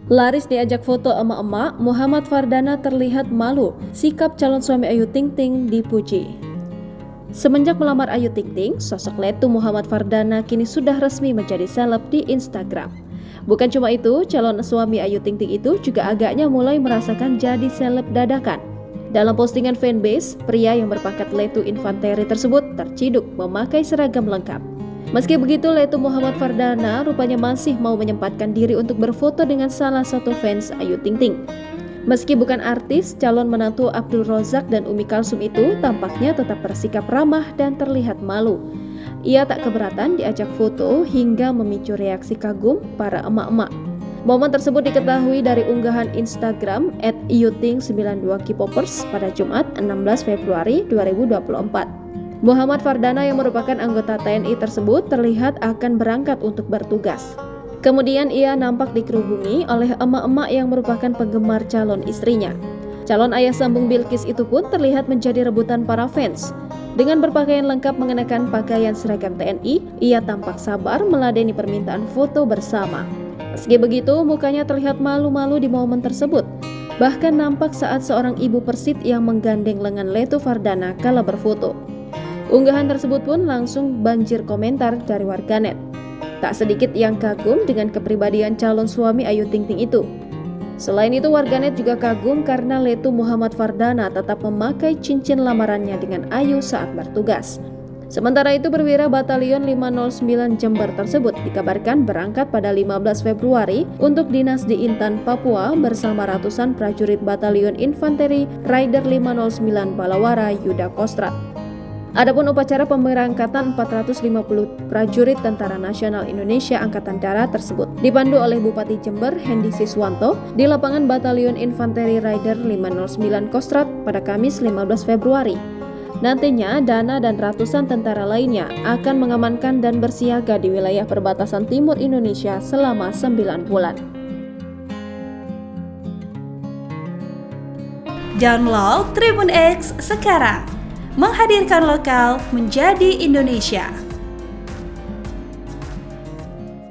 Laris diajak foto emak-emak, Muhammad Fardana terlihat malu, sikap calon suami Ayu Ting Ting dipuji. Semenjak melamar Ayu Ting Ting, sosok letu Muhammad Fardana kini sudah resmi menjadi seleb di Instagram. Bukan cuma itu, calon suami Ayu Ting Ting itu juga agaknya mulai merasakan jadi seleb dadakan. Dalam postingan fanbase, pria yang berpangkat letu infanteri tersebut terciduk memakai seragam lengkap. Meski begitu, letu Muhammad Fardana rupanya masih mau menyempatkan diri untuk berfoto dengan salah satu fans Ayu Ting Ting. Meski bukan artis, calon menantu Abdul Rozak dan Umi Kalsum itu tampaknya tetap bersikap ramah dan terlihat malu. Ia tak keberatan diajak foto hingga memicu reaksi kagum para emak-emak. Momen tersebut diketahui dari unggahan Instagram @iyuting92kpopers pada Jumat 16 Februari 2024. Muhammad Fardana yang merupakan anggota TNI tersebut terlihat akan berangkat untuk bertugas. Kemudian ia nampak dikerubungi oleh emak-emak yang merupakan penggemar calon istrinya. Calon ayah sambung Bilqis itu pun terlihat menjadi rebutan para fans. Dengan berpakaian lengkap mengenakan pakaian seragam TNI, ia tampak sabar meladeni permintaan foto bersama. Meski begitu, mukanya terlihat malu-malu di momen tersebut. Bahkan nampak saat seorang ibu persit yang menggandeng lengan letu Fardana kala berfoto. Unggahan tersebut pun langsung banjir komentar dari warganet. Tak sedikit yang kagum dengan kepribadian calon suami Ayu Ting Ting itu. Selain itu, warganet juga kagum karena letu Muhammad Fardana tetap memakai cincin lamarannya dengan Ayu saat bertugas. Sementara itu, perwira Batalion 509 Jember tersebut dikabarkan berangkat pada 15 Februari untuk dinas di Intan, Papua bersama ratusan prajurit Batalion Infanteri Raider 509 Balawara Yuda Kostrat. Adapun upacara pemberangkatan 450 prajurit Tentara Nasional Indonesia Angkatan Darat tersebut dipandu oleh Bupati Jember Hendy Siswanto di lapangan Batalion Infanteri Raider 509 Kostrat pada Kamis 15 Februari. Nantinya, Dana dan ratusan tentara lainnya akan mengamankan dan bersiaga di wilayah perbatasan timur Indonesia selama 9 bulan. Download Tribun X sekarang, menghadirkan lokal menjadi Indonesia.